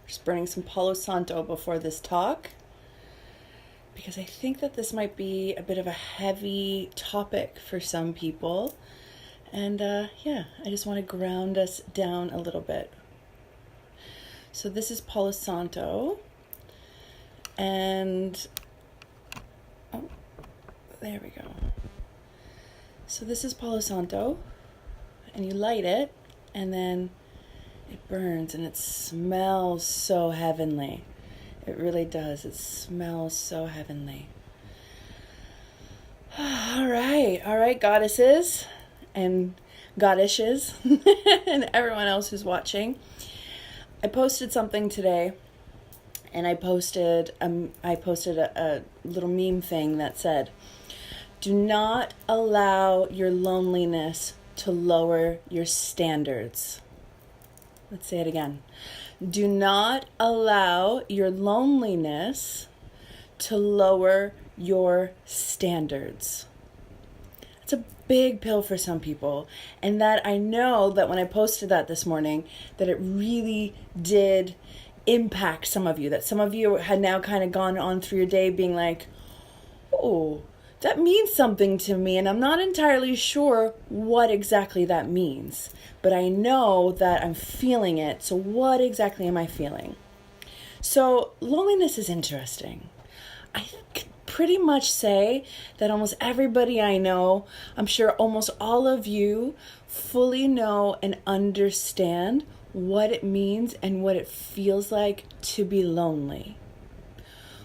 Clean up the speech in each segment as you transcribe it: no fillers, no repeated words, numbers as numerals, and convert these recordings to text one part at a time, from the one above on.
Just burning some Palo Santo before this talk, because I think that this might be a bit of a heavy topic for some people. And I just want to ground us down a little bit. So this is Palo Santo. And, there we go. So this is Palo Santo. And you light it, and then it burns, and it smells so heavenly. It really does. It smells so heavenly. All right, goddesses and goddesses and everyone else who's watching. I posted something today, and I posted a little meme thing that said, "Do not allow your loneliness to lower your standards." Let's say it again. Do not allow your loneliness to lower your standards. It's a big pill for some people. And that I know that when I posted that this morning, that it really did impact some of you. That some of you had now kind of gone on through your day being like, oh, that means something to me, and I'm not entirely sure what exactly that means. But I know that I'm feeling it, so what exactly am I feeling? So loneliness is interesting. I could pretty much say that almost everybody I know, I'm sure almost all of you, fully know and understand what it means and what it feels like to be lonely.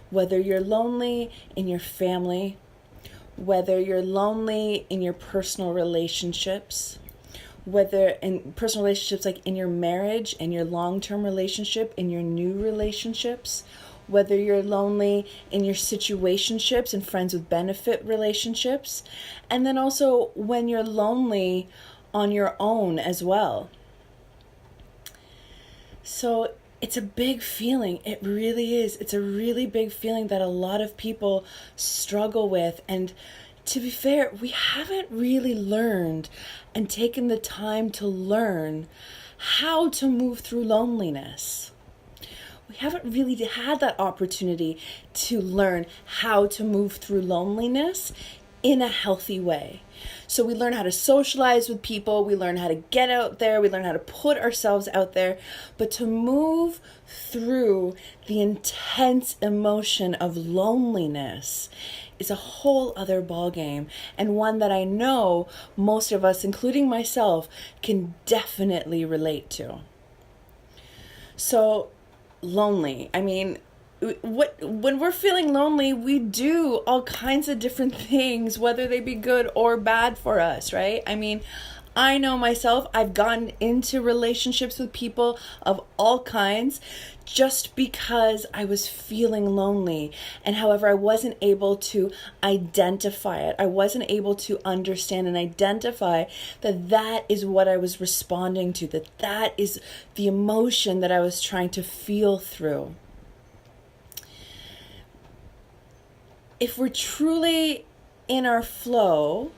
Whether you're lonely in your family, whether you're lonely in your personal relationships, whether in personal relationships like in your marriage and your long-term relationship, in your new relationships, whether you're lonely in your situationships and friends with benefit relationships, and then also when you're lonely on your own as well. So it's a big feeling. It really is. It's a really big feeling that a lot of people struggle with. And to be fair, we haven't really learned and taken the time to learn how to move through loneliness. We haven't really had that opportunity to learn how to move through loneliness in a healthy way. So we learn how to socialize with people, we learn how to get out there, we learn how to put ourselves out there, but to move through the intense emotion of loneliness is a whole other ballgame, and one that I know most of us, including myself, can definitely relate to. So, lonely. I mean, when we're feeling lonely, we do all kinds of different things, whether they be good or bad for us, right? I mean, I know myself, I've gotten into relationships with people of all kinds just because I was feeling lonely. And however, I wasn't able to identify it. I wasn't able to understand and identify that that is what I was responding to, that that is the emotion that I was trying to feel through. If we're truly in our flow,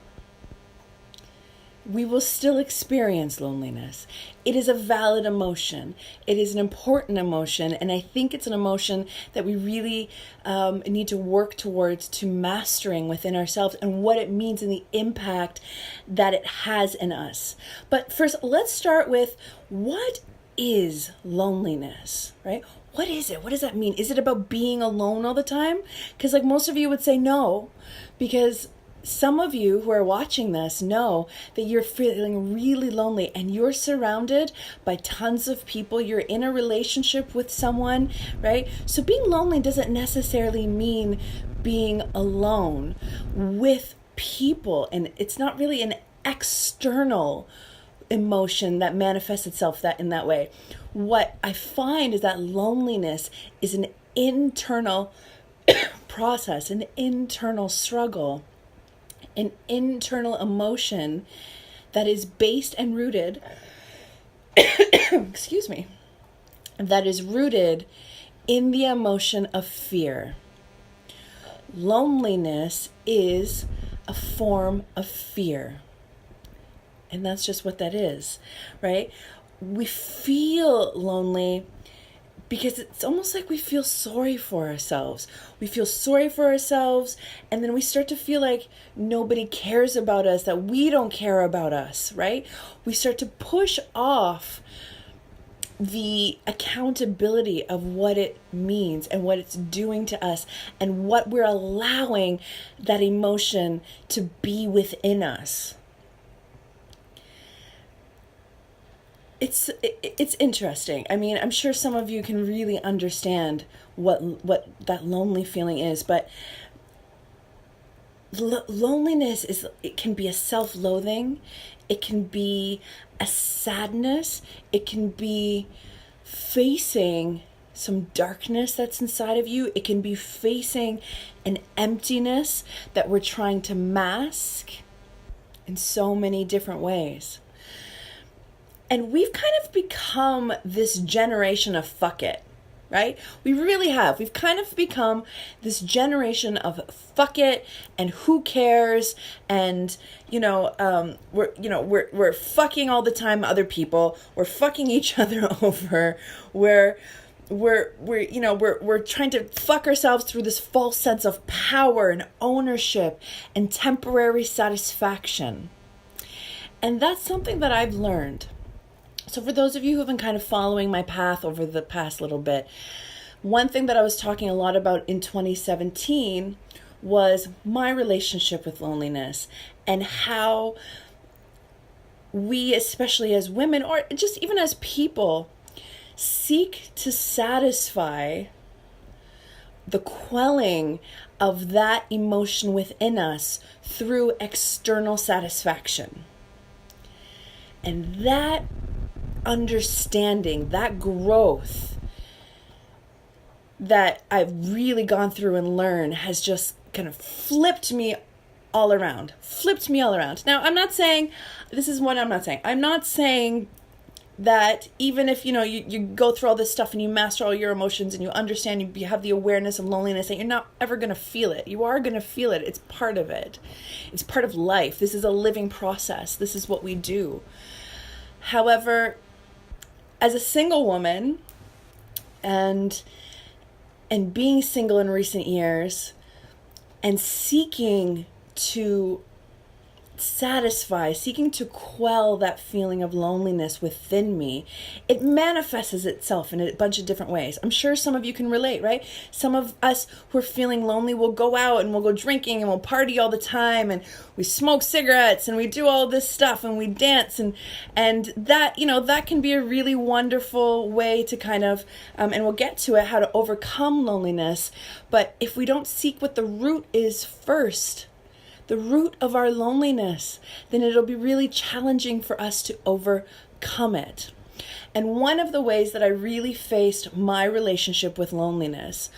we will still experience loneliness. It is a valid emotion. It is an important emotion, and I think it's an emotion that we really need to work towards to mastering within ourselves and what it means and the impact that it has in us. But first, let's start with what is loneliness, right? What is it? What does that mean? Is it about being alone all the time? Because like most of you would say no, because some of you who are watching this know that you're feeling really lonely and you're surrounded by tons of people. You're in a relationship with someone, right? So being lonely doesn't necessarily mean being alone with people. And it's not really an external emotion that manifests itself in that way. What I find is that loneliness is an internal process, an internal struggle, an internal emotion that is based and rooted, excuse me, that is rooted in the emotion of fear. Loneliness is a form of fear. And that's just what that is, right? We feel lonely because it's almost like we feel sorry for ourselves. We feel sorry for ourselves, and then we start to feel like nobody cares about us, that we don't care about us, right? We start to push off the accountability of what it means and what it's doing to us and what we're allowing that emotion to be within us. It's interesting. I mean, I'm sure some of you can really understand what that lonely feeling is, but loneliness it can be a self-loathing, it can be a sadness, it can be facing some darkness that's inside of you, it can be facing an emptiness that we're trying to mask in so many different ways. And we've kind of become this generation of fuck it, right? We really have. We've kind of become this generation of fuck it and who cares, and we're fucking all the time other people. We're fucking each other over. We're trying to fuck ourselves through this false sense of power and ownership and temporary satisfaction. And that's something that I've learned. So for those of you who have been kind of following my path over the past little bit, one thing that I was talking a lot about in 2017 was my relationship with loneliness and how we, especially as women, or just even as people, seek to satisfy the quelling of that emotion within us through external satisfaction. And that understanding, that growth that I've really gone through and learned has just kind of flipped me all around. Now, I'm not saying that even if, you go through all this stuff and you master all your emotions and you understand, you have the awareness of loneliness, that you're not ever going to feel it. You are going to feel it. It's part of it. It's part of life. This is a living process. This is what we do. However, as a single woman and being single in recent years and seeking to seeking to quell that feeling of loneliness within me, it manifests itself in a bunch of different ways. I'm sure some of you can relate, right? Some of us who are feeling lonely will go out and we'll go drinking and we'll party all the time and we smoke cigarettes and we do all this stuff and we dance and that, that can be a really wonderful way to kind of, and we'll get to it, how to overcome loneliness. But if we don't seek what the root is first, the root of our loneliness, then it'll be really challenging for us to overcome it. And one of the ways that I really faced my relationship with loneliness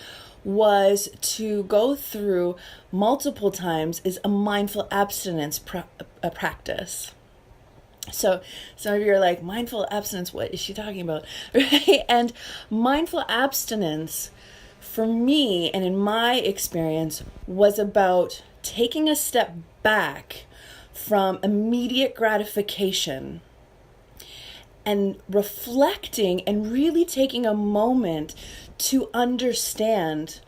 was to go through multiple times is a mindful abstinence practice. So some of you are like, mindful abstinence, what is she talking about? Right? And mindful abstinence, for me and in my experience, was about taking a step back from immediate gratification and reflecting and really taking a moment to understand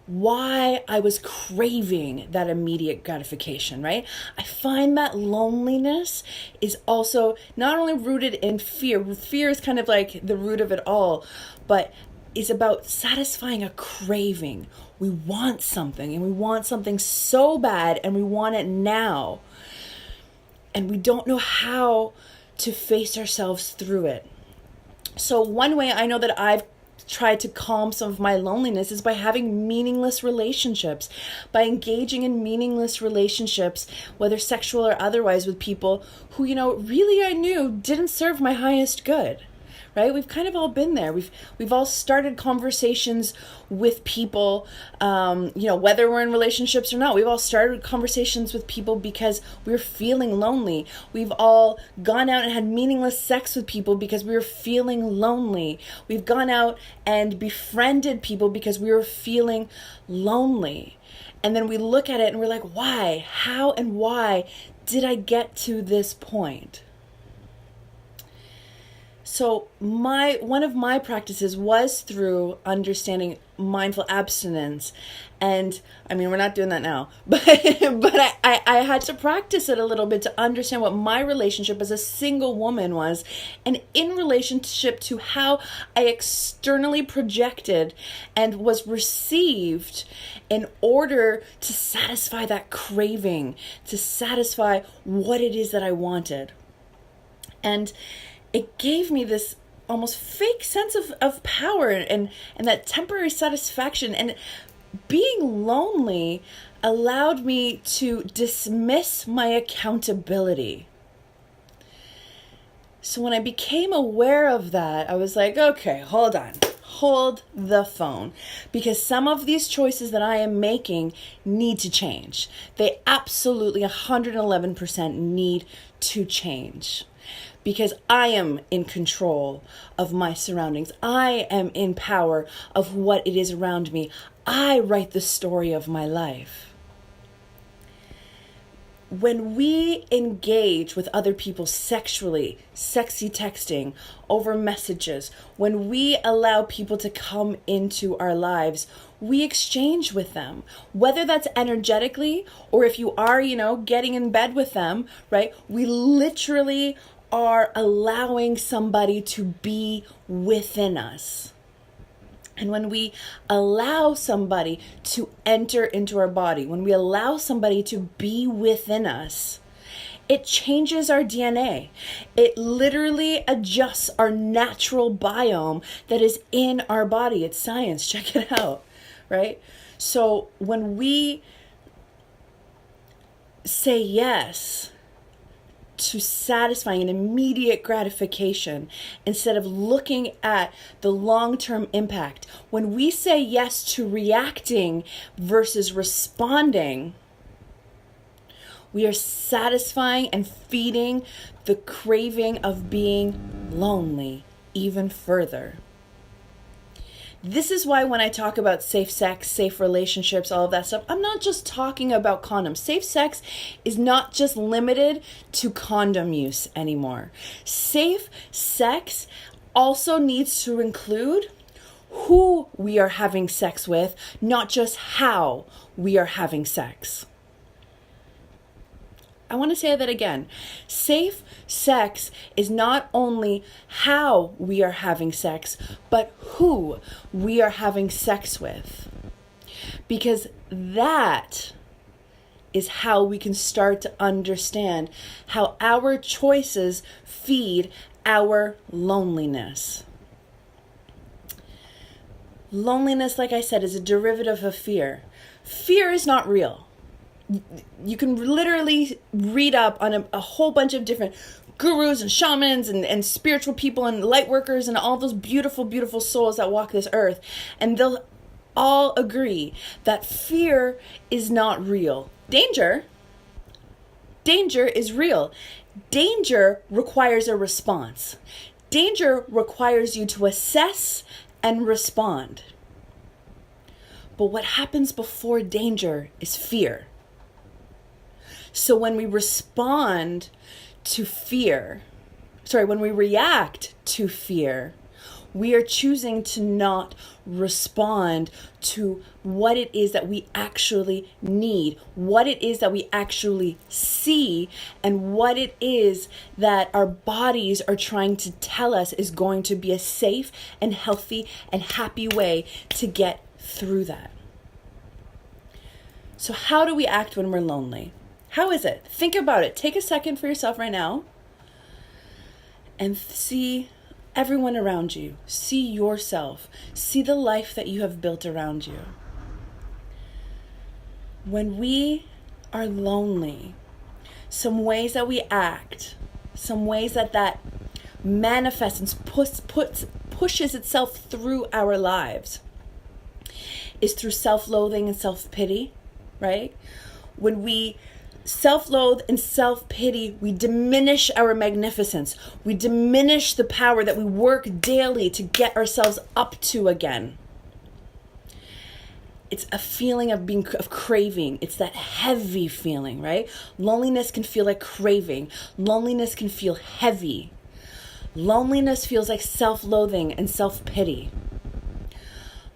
why I was craving that immediate gratification, right? I find that loneliness is also not only rooted in fear. Fear is kind of like the root of it all, but is about satisfying a craving. We want something, and we want something so bad, and we want it now. And we don't know how to face ourselves through it. So one way I know that I've tried to calm some of my loneliness is by having meaningless relationships, by engaging in meaningless relationships, whether sexual or otherwise, with people who, really I knew didn't serve my highest good. Right? We've kind of all been there. We've all started conversations with people, whether we're in relationships or not. We've all started conversations with people because we're feeling lonely. We've all gone out and had meaningless sex with people because we were feeling lonely. We've gone out and befriended people because we were feeling lonely. And then we look at it and we're like, why? How and why did I get to this point? So one of my practices was through understanding mindful abstinence. And I mean, we're not doing that now, but I had to practice it a little bit to understand what my relationship as a single woman was, and in relationship to how I externally projected and was received in order to satisfy that craving, to satisfy what it is that I wanted. And it gave me this almost fake sense of power and that temporary satisfaction. And being lonely allowed me to dismiss my accountability. So when I became aware of that, I was like, okay, hold on. Hold the phone, because some of these choices that I am making need to change. They absolutely 111% need to change, because I am in control of my surroundings. I am in power of what it is around me. I write the story of my life. When we engage with other people sexually, sexy texting, over messages, when we allow people to come into our lives, we exchange with them, whether that's energetically or if you are, getting in bed with them, right? We literally are allowing somebody to be within us. And when we allow somebody to enter into our body, when we allow somebody to be within us, it changes our DNA. It literally adjusts our natural biome that is in our body. It's science. Check it out, right? So when we say yes to satisfying an immediate gratification instead of looking at the long-term impact, when we say yes to reacting versus responding, we are satisfying and feeding the craving of being lonely even further. This is why when I talk about safe sex, safe relationships, all of that stuff, I'm not just talking about condoms. Safe sex is not just limited to condom use anymore. Safe sex also needs to include who we are having sex with, not just how we are having sex. I want to say that again. Safe sex is not only how we are having sex, but who we are having sex with. Because that is how we can start to understand how our choices feed our loneliness. Loneliness, like I said, is a derivative of fear. Fear is not real. You can literally read up on a whole bunch of different gurus and shamans and spiritual people and light workers and all those beautiful, beautiful souls that walk this earth. And they'll all agree that fear is not real. Danger is real. Danger requires a response. Danger requires you to assess and respond. But what happens before danger is fear. So when we respond to fear, when we react to fear, we are choosing to not respond to what it is that we actually need, what it is that we actually see, and what it is that our bodies are trying to tell us is going to be a safe and healthy and happy way to get through that. So how do we act when we're lonely? How is it? Think about it. Take a second for yourself right now and see everyone around you. See yourself. See the life that you have built around you. When we are lonely, some ways that we act, some ways that manifests and pushes itself through our lives is through self-loathing and self-pity, right? When we self-loathe and self-pity, we diminish our magnificence. We diminish the power that we work daily to get ourselves up to again. It's a feeling of craving. It's that heavy feeling, right? Loneliness can feel like craving. Loneliness can feel heavy. Loneliness feels like self-loathing and self-pity.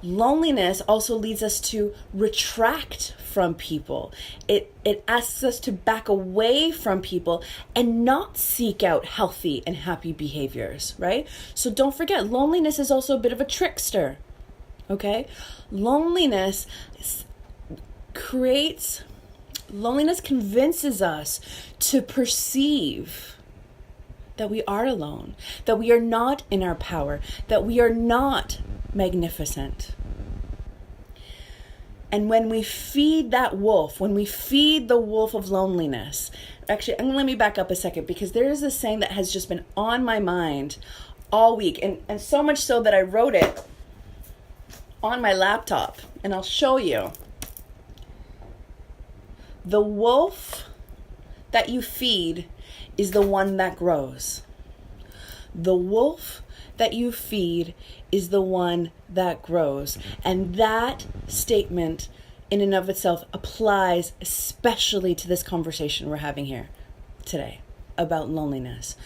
Loneliness also leads us to retract from people. It asks us to back away from people and not seek out healthy and happy behaviors, right? So don't forget, loneliness is also a bit of a trickster, okay? Loneliness convinces us to perceive that we are alone, that we are not in our power, that we are not magnificent. And when we feed that wolf, when we feed the wolf of loneliness, actually, let me back up a second, because there is this saying that has just been on my mind all week, and so much so that I wrote it on my laptop, and I'll show you. The wolf that you feed is the one that grows. The wolf that you feed is the one that grows. And that statement in and of itself applies especially to this conversation we're having here today about loneliness.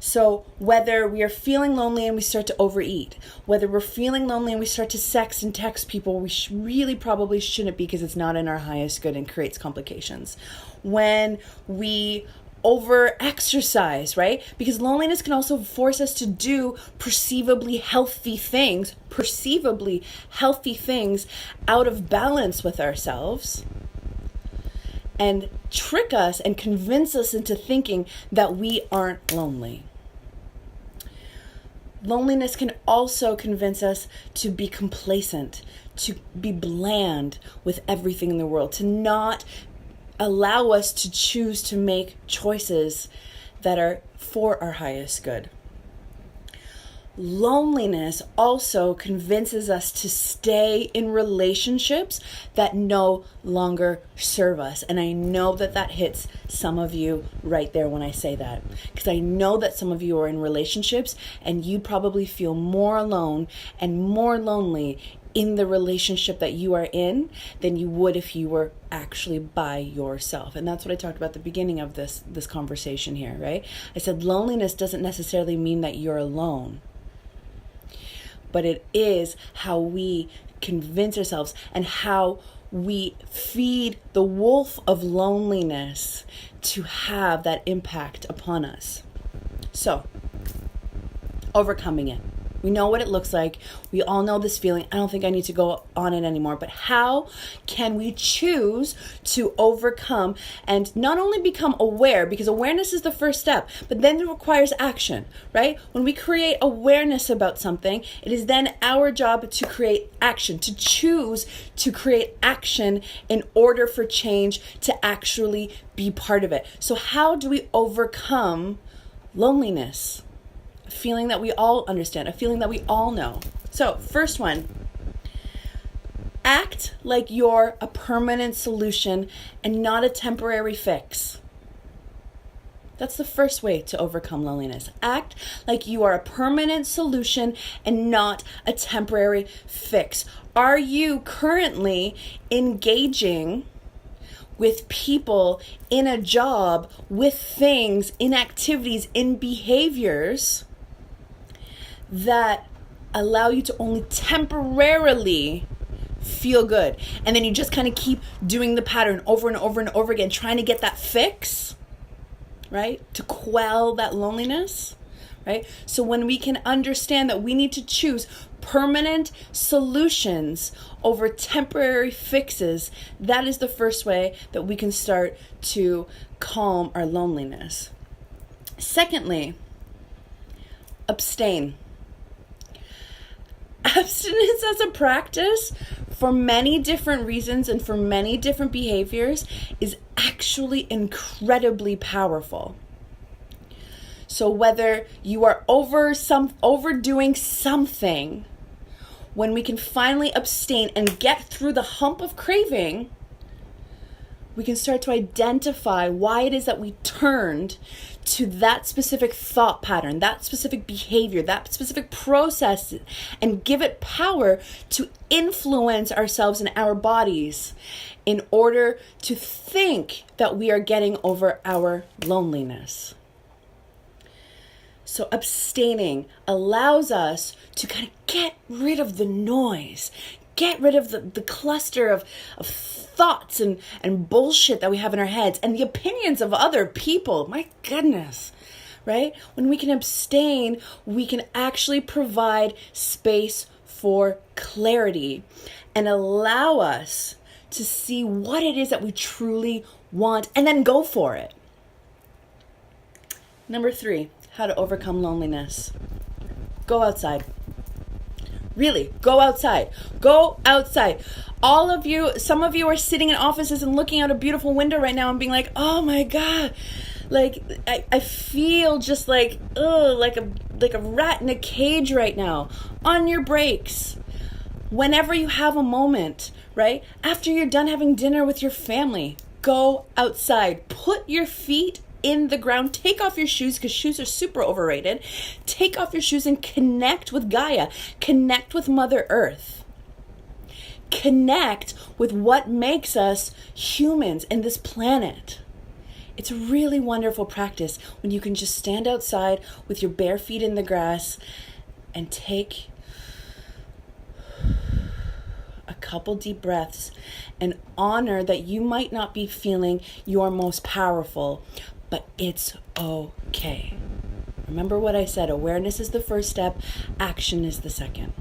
So whether we are feeling lonely and we start to overeat, whether we're feeling lonely and we start to sex and text people we really probably shouldn't be because it's not in our highest good and creates complications. When we over exercise, right? Because loneliness can also force us to do perceivably healthy things out of balance with ourselves, and trick us and convince us into thinking that we aren't lonely. Loneliness can also convince us to be complacent, to be bland with everything in the world, to not allow us to choose to make choices that are for our highest good. Loneliness also convinces us to stay in relationships that no longer serve us. And I know that that hits some of you right there when I say that, because I know that some of you are in relationships and you probably feel more alone and more lonely in the relationship that you are in than you would if you were actually by yourself. And that's what I talked about at the beginning of this conversation here, right? I said loneliness doesn't necessarily mean that you're alone, but it is how we convince ourselves and how we feed the wolf of loneliness to have that impact upon us. So, overcoming it. We know what it looks like. We all know this feeling. I don't think I need to go on it anymore. But how can we choose to overcome and not only become aware, because awareness is the first step, but then it requires action, right? When we create awareness about something, it is then our job to create action, to choose to create action in order for change to actually be part of it. So how do we overcome loneliness? A feeling that we all understand, a feeling that we all know. So, first one, act like you're a permanent solution and not a temporary fix. That's the first way to overcome loneliness. Act like you are a permanent solution and not a temporary fix. Are you currently engaging with people in a job, with things, in activities, in behaviors that allow you to only temporarily feel good? And then you just kind of keep doing the pattern over and over and over again, trying to get that fix, right? To quell that loneliness, right? So when we can understand that we need to choose permanent solutions over temporary fixes, that is the first way that we can start to calm our loneliness. Secondly, abstain. Abstinence as a practice for many different reasons and for many different behaviors is actually incredibly powerful. So whether you are overdoing something, when we can finally abstain and get through the hump of craving, we can start to identify why it is that we turned to that specific thought pattern, that specific behavior, that specific process, and give it power to influence ourselves and our bodies in order to think that we are getting over our loneliness. So abstaining allows us to kind of get rid of the noise, get rid of the cluster of thoughts and bullshit that we have in our heads and the opinions of other people. My goodness, right? When we can abstain, we can actually provide space for clarity and allow us to see what it is that we truly want and then go for it. Number 3, how to overcome loneliness. Go outside. Really, go outside. Go outside. All of you, some of you are sitting in offices and looking out a beautiful window right now and being like, oh my God, like I feel just like, like a rat in a cage right now. On your breaks, whenever you have a moment, right? After you're done having dinner with your family, go outside. Put your feet in the ground. Take off your shoes, because shoes are super overrated. Take off your shoes and connect with Gaia. Connect with Mother Earth. Connect with what makes us humans in this planet. It's a really wonderful practice when you can just stand outside with your bare feet in the grass and take a couple deep breaths and honor that you might not be feeling your most powerful, but it's okay. Remember what I said, awareness is the first step, action is the second.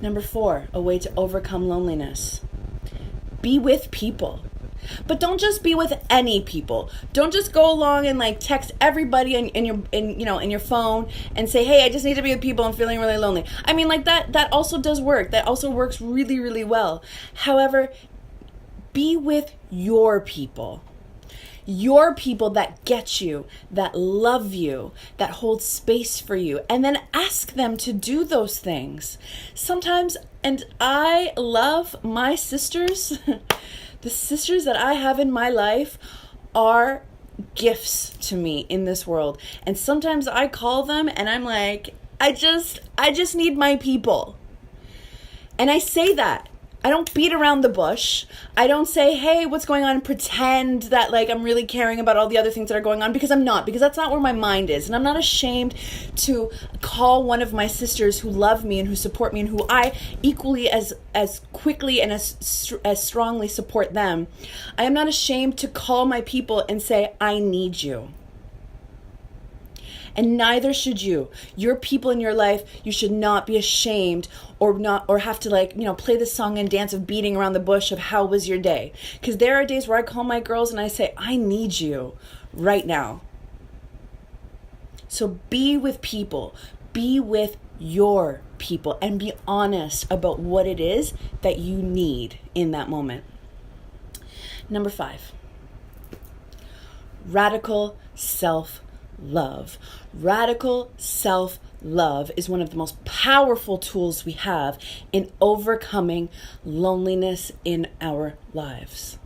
Number 4, a way to overcome loneliness. Be with people. But don't just be with any people. Don't just go along and like text everybody in your phone and say, hey, I just need to be with people. I'm feeling really lonely. I mean, like that also does work. That also works really, really well. However, be with your people. Your people that get you, that love you, that hold space for you, and then ask them to do those things. Sometimes, and I love my sisters, the sisters that I have in my life are gifts to me in this world. And sometimes I call them and I'm like, I just need my people. And I say that. I don't beat around the bush. I don't say, hey, what's going on? And pretend that like I'm really caring about all the other things that are going on, because I'm not, because that's not where my mind is. And I'm not ashamed to call one of my sisters who love me and who support me and who I equally as quickly and as strongly support them. I am not ashamed to call my people and say, I need you. And neither should you. Your people in your life, you should not be ashamed or have to play the song and dance of beating around the bush of how was your day. Because there are days where I call my girls and I say, I need you right now. So be with people. Be with your people and be honest about what it is that you need in that moment. Number 5, radical self-love. Radical self-love is one of the most powerful tools we have in overcoming loneliness in our lives.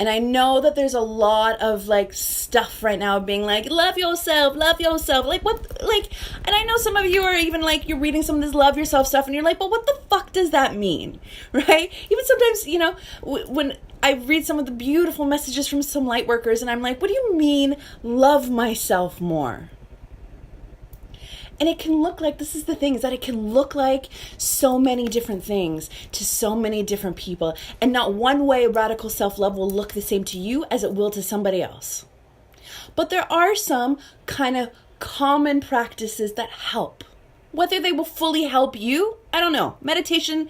And I know that there's a lot of like stuff right now being like, love yourself. Like what, like, and I know some of you are even like, you're reading some of this love yourself stuff and you're like, but what the fuck does that mean? Right? Even sometimes, when I read some of the beautiful messages from some light workers and I'm like, what do you mean love myself more? And it can look like, this is the thing, is that it can look like so many different things to so many different people. And not one way radical self-love will look the same to you as it will to somebody else. But there are some kind of common practices that help. Whether they will fully help you, I don't know. Meditation,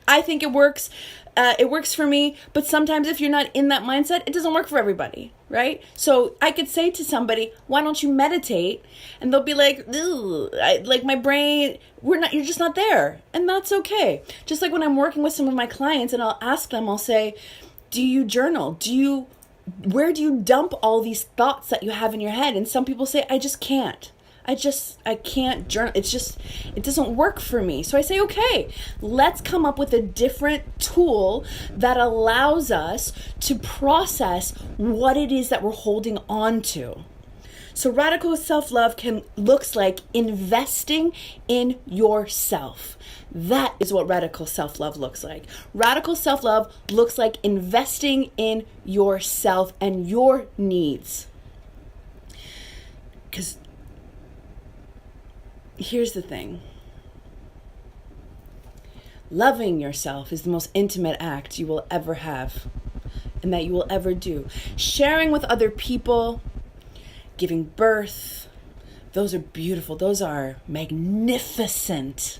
I think it works. It works for me, but sometimes if you're not in that mindset, it doesn't work for everybody, right? So I could say to somebody, why don't you meditate? And they'll be like, like my brain, you're just not there. And that's okay. Just like when I'm working with some of my clients and I'll ask them, I'll say, do you journal? Where do you dump all these thoughts that you have in your head? And some people say, I just can't. I can't journal. It doesn't work for me. So I say, okay, let's come up with a different tool that allows us to process what it is that we're holding on to. So radical self-love looks like investing in yourself. That is what radical self-love looks like. Radical self-love looks like investing in yourself and your needs. Because here's the thing. Loving yourself is the most intimate act you will ever have and that you will ever do. Sharing with other people, giving birth, those are beautiful. Those are magnificent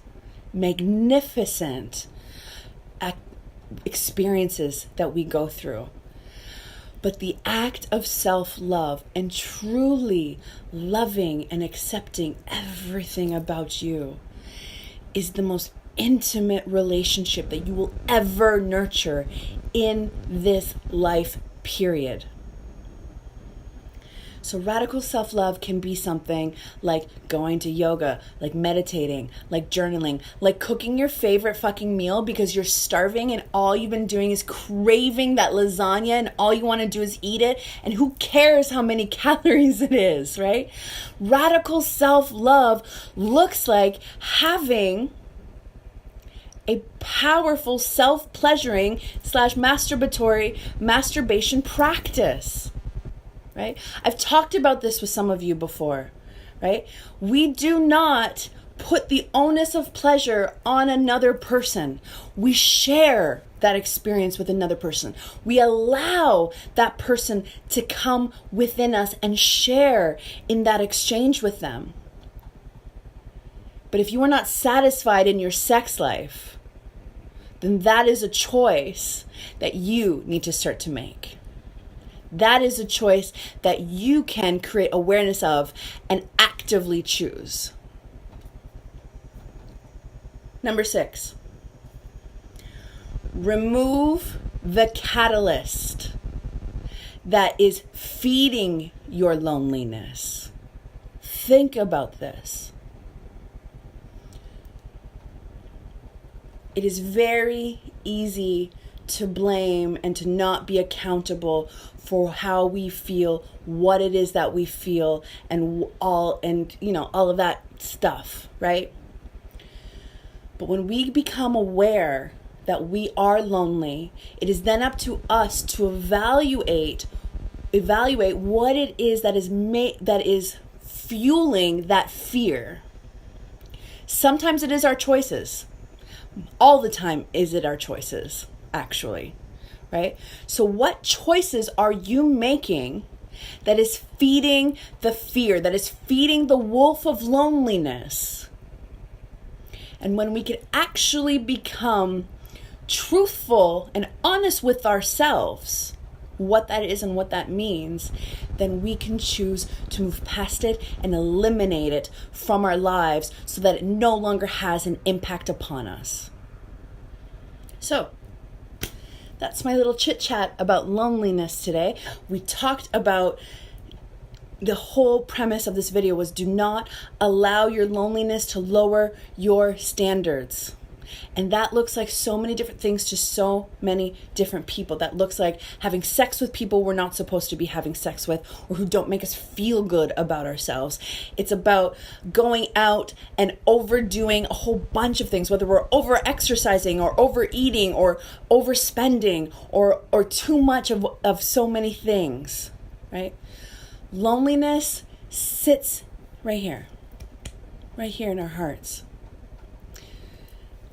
experiences that we go through. But the act of self-love and truly loving and accepting everything about you is the most intimate relationship that you will ever nurture in this life period. So radical self-love can be something like going to yoga, like meditating, like journaling, like cooking your favorite fucking meal because you're starving and all you've been doing is craving that lasagna and all you want to do is eat it and who cares how many calories it is, right? Radical self-love looks like having a powerful self-pleasuring / masturbation practice. Right? I've talked about this with some of you before, right? We do not put the onus of pleasure on another person. We share that experience with another person. We allow that person to come within us and share in that exchange with them. But if you are not satisfied in your sex life, then that is a choice that you need to start to make. That is a choice that you can create awareness of and actively choose. Number 6, remove the catalyst that is feeding your loneliness. Think about this. It is very easy to blame and to not be accountable for how we feel, what it is that we feel, and all of that stuff, right? But when we become aware that we are lonely, it is then up to us to evaluate what it is that is fueling that fear. Sometimes it is our choices. All the time is it our choices, actually. Right? So what choices are you making that is feeding the fear, that is feeding the wolf of loneliness? And when we can actually become truthful and honest with ourselves, what that is and what that means, then we can choose to move past it and eliminate it from our lives so that it no longer has an impact upon us. So, that's my little chit chat about loneliness today. We talked about the whole premise of this video was do not allow your loneliness to lower your standards. And that looks like so many different things to so many different people. That looks like having sex with people we're not supposed to be having sex with or who don't make us feel good about ourselves. It's about going out and overdoing a whole bunch of things, whether we're over-exercising or overeating or overspending or too much of so many things, right? Loneliness sits right here in our hearts.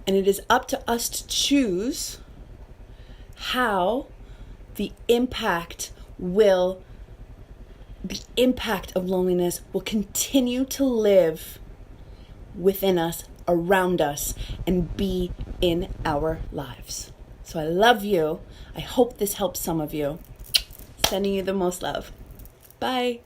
And it is up to us to choose how the impact of loneliness will continue to live within us, around us, and be in our lives. So I love you. I hope this helps some of you. Sending you the most love. Bye.